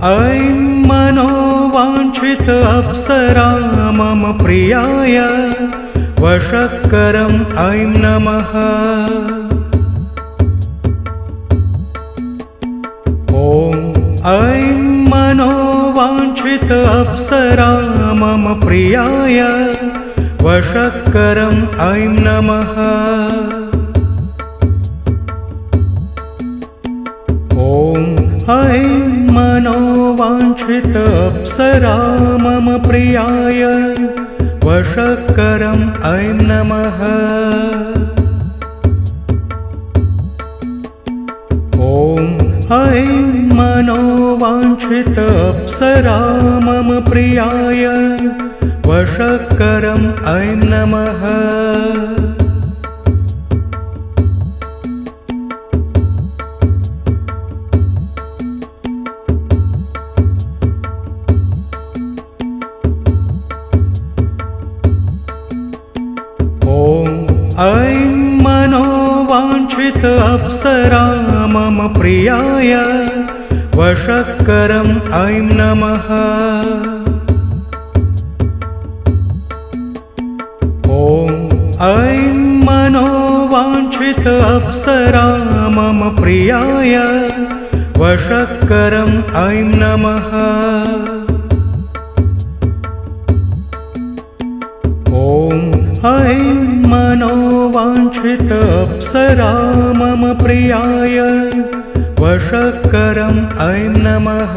ऐं मनोवाञ्छित अप्सरा मम प्रियाय वशक्करम् ऐं नमः। ॐ ऐं मनोवाञ्छित अप्सरा मम प्रियाय वशक्करम् ऐं नमः। ॐ ऐं मनोवाञ्छित अप्सरा मम प्रियाय वशक्करम् ऐं नमः। ॐ ऐं मनोवाञ्छित अप्सरा मम प्रियाय वशक्करम् ऐं नमः। ऐं मनोवाञ्छित अप्सरा मम प्रियाय वशक्करम् ऐं नमः। ॐ ऐं मनोवाञ्छित अप्सरा मम प्रियाय वशक्करम् ऐं नमः। ॐ ऐं मनोवाञ्छित अप्सरा मम प्रियाय वशक्करम् ऐं नमः।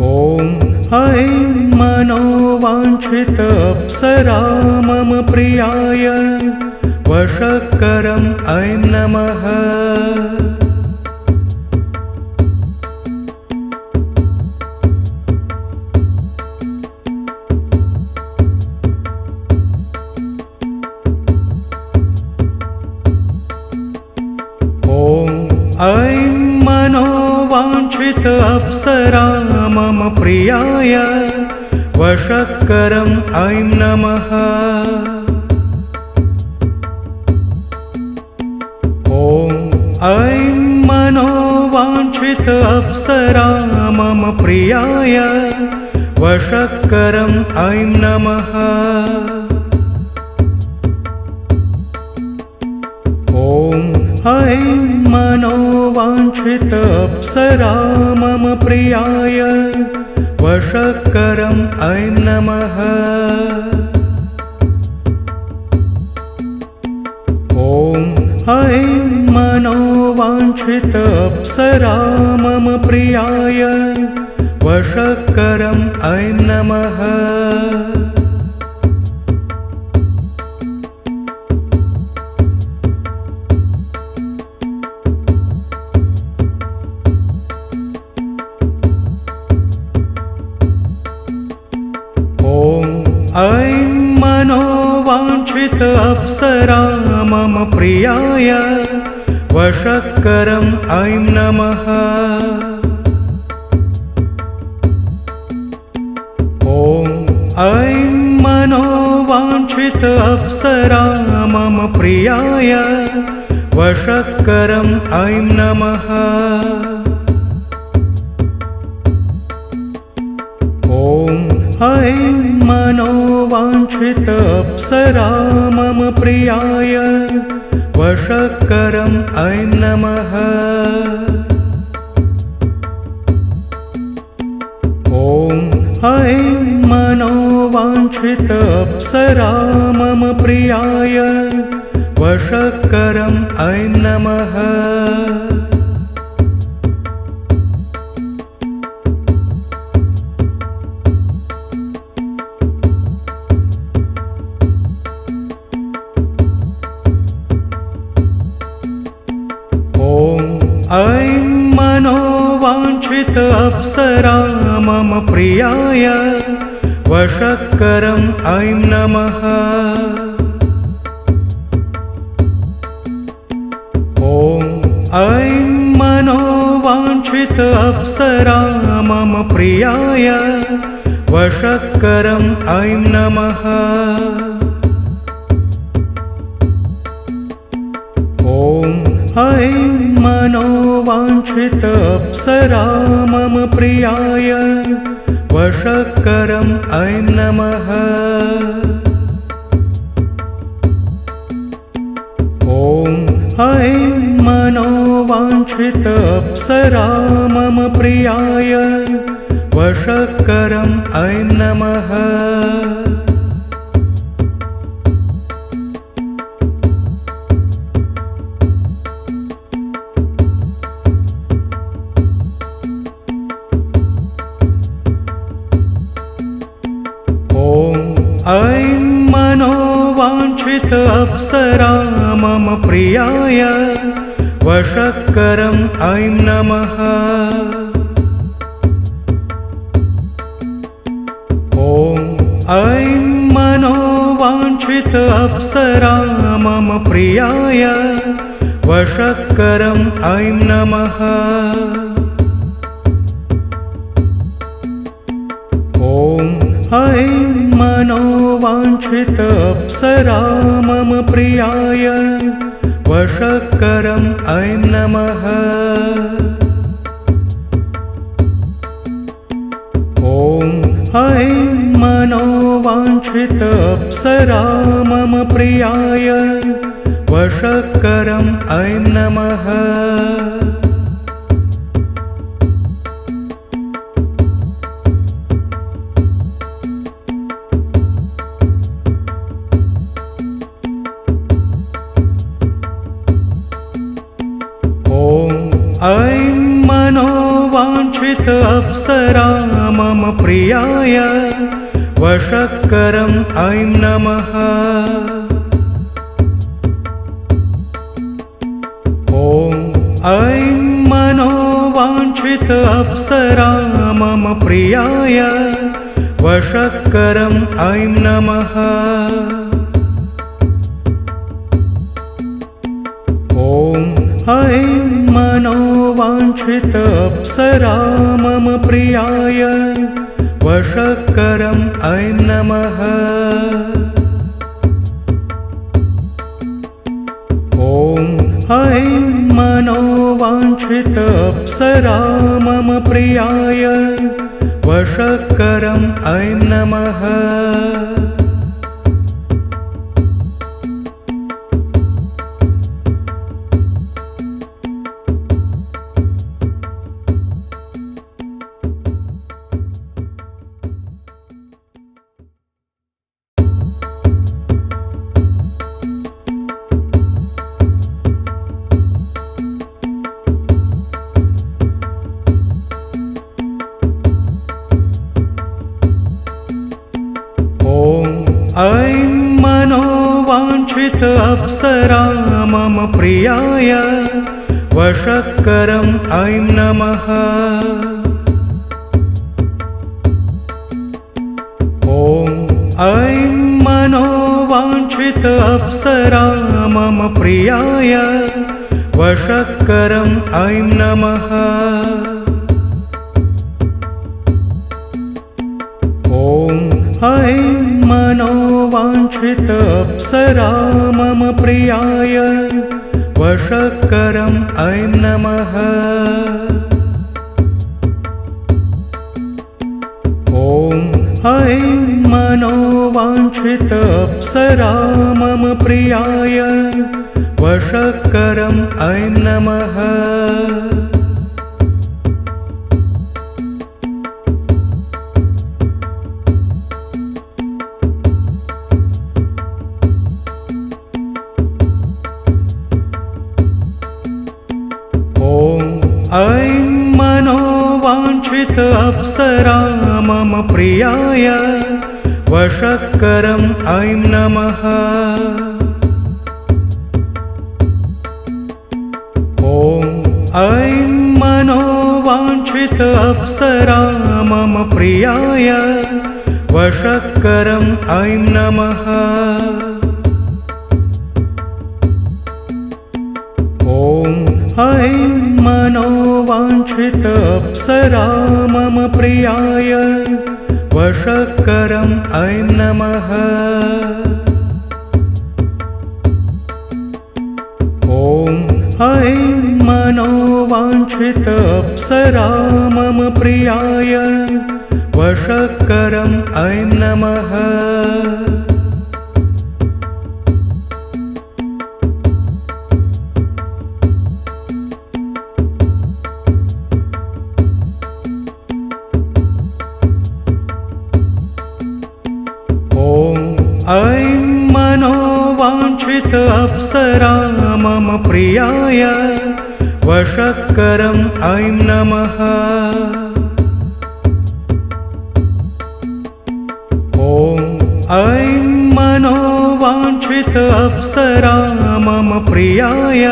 ॐ ऐं मनोवाञ्छित अप्सरा मम प्रियाय वशक्करम् ऐं नमः। ऐं मनोवाञ्छित अप्सरा मम प्रियाय वशक्करम् ऐं नमः। ॐ ऐं मनोवाञ्छित अप्सरा मम प्रियाय वशक्करम् ऐं नमः। ॐ ऐं मनोवाञ्छित अप्सरा मम प्रियाय वशक्करम् ऐं नमः। ॐ ऐं मनोवाञ्छित अप्सरा मम प्रियाय वशक्करम् ऐं नमः। ऐं मनोवाञ्छित अप्सरा मम प्रियाय वशक्करम् ऐं नमः। ॐ ऐं मनोवाञ्छित अप्सरा मम प्रियाय वशक्करम् ऐं नमः। ॐ ऐं मनोवाञ्छित अप्सरा मम प्रियाय वशक्करम् ऐं नमः। ॐ ऐं मनोवाञ्छित अप्सरा मम प्रियाय वशक्करम् ऐं नमः। ऐं मनोवाञ्छित अप्सरा मम प्रियाय वशक्करम् ऐं नमः। ॐ ऐं मनोवाञ्छित अप्सरा मम प्रियाय वशक्करम् ऐं नमः। ॐ ऐं मनोवाञ्छित मनोवाञ्छित अप्सरा मम प्रियाय वशक्करम् ऐं नमः। ॐ ऐं मनोवाञ्छित अप्सरा मम प्रियाय वशक्करम् ऐं नमः। ऐं मनोवाञ्छित अप्सरा मम प्रियाय वशक्करम् ऐं नमः। ॐ ऐं मनोवाञ्छित अप्सरा मम प्रियाय वशक्करम् ऐं नमः। ॐ ऐं मनोवाञ्छित अप्सरा मम प्रियाय वशक्करम् ऐं नमः। ॐ ऐं मनोवाञ्छित अप्सरा मम प्रियाय वशक्करम् ऐं नमः। ऐं मनोवाञ्छित अप्सरा मम प्रियाय वशक्करम् ऐं नमः। ॐ ऐं मनोवाञ्छित अप्सरा मम प्रियाय वशक्करम् ऐं नमः। ॐ ऐं मनोवाञ्छित अप्सरा मम प्रियाय वशक्करम् ऐं नमः। ॐ ऐं मनोवाञ्छित अप्सरा मम प्रियाय वशक्करम् ऐं नमः। ऐं मनोवाञ्छित अप्सरा मम प्रियाय वशक्करम् ऐं नमः। ॐ ऐं मनोवाञ्छित अप्सरा मम प्रियाय वशक्करम् ऐं नमः। ॐ ऐं मनोवाञ्छित अप्सरा मम प्रियाय वशक्करम् ऐं नमः। ॐ ऐं मनोवाञ्छित अप्सरा मम प्रियाय वशक्करम् ऐं नमः। ऐं मनोवाञ्छित अप्सरा मम प्रियाय वशक्करम् ऐं नमः। ॐ ऐं मनोवाञ्छित अप्सरा मम प्रियाय वशक्करम् ऐं नमः। ॐ ऐं मनोवाञ्छित अप्सरा मम प्रियाय वशक्करम् ऐं नमः। ॐ ऐं मनोवाञ्छित अप्सरा मम प्रियाय वशक्करम् ऐं नमः। ऐं मनोवाञ्छित अप्सरा मम प्रियाय वशक्करम् ऐं नमः। ऐं मनोवाञ्छित अप्सरा मम प्रियाय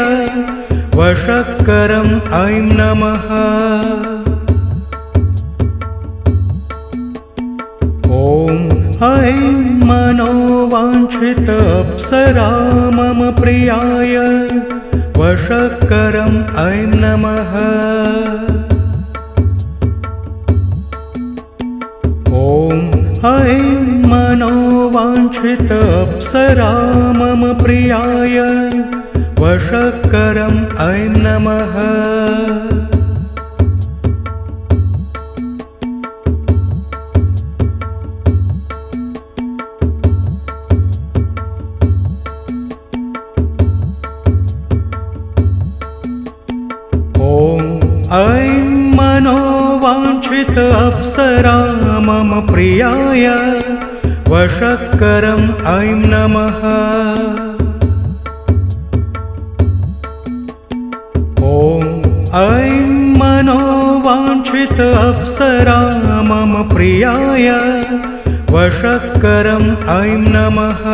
वशक्करम् ऐं नमः। ऐं मनोवाञ्छित अप्सरा मम प्रियाय वशक्करम् ऐं नमः। ऐं मनोवाञ्छित अप्सरा मम प्रियाय वशक्करम् ऐं नमः। ऐं मनोवाञ्छित अप्सरा मम प्रियाय वशक्करम् ऐं नमः। ऐं मनोवाञ्छित अप्सरा मम प्रियाय वशक्करम् ऐं नमः।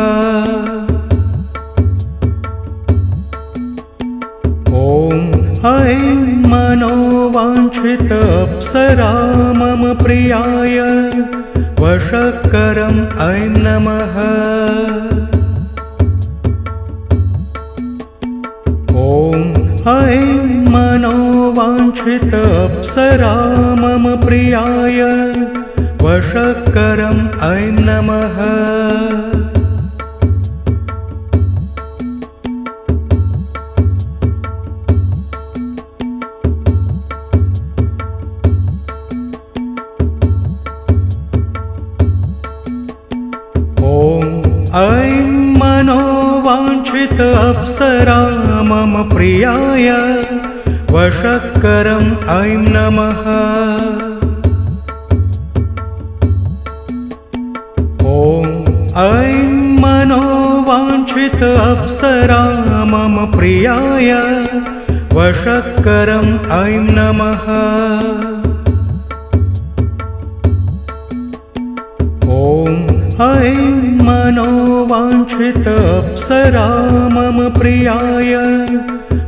ऐं मनोवाञ्छित अप्सरा मम प्रियाय वशक्करम् ऐं नमः। ऐं मनोवाञ्छित अप्सरा मम प्रियाय वशक्करम् ऐं नमः। ऐं मनोवाञ्छित अप्सरा मम प्रियाय वशक्करम् ऐं नमः। ऐं मनोवाञ्छित अप्सरा मम प्रियाय वशक्करम् ऐं नमः। ऐं मनोवाञ्छित अप्सरा मम प्रियाय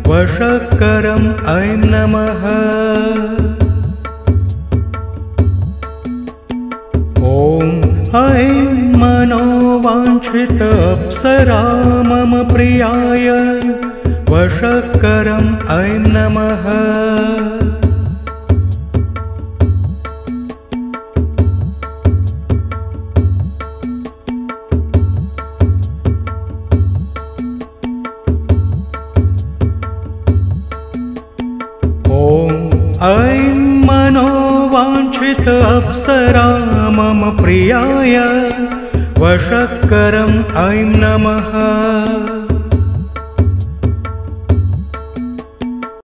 वशक्करम् ऐं नमः। ऐं मनोवाञ्छित अप्सरा मम प्रियाय वशक्करम् ऐं नमः। ऐं मनोवाञ्छित अप्सरा मम प्रियाय वशक्करम् ऐं नमः।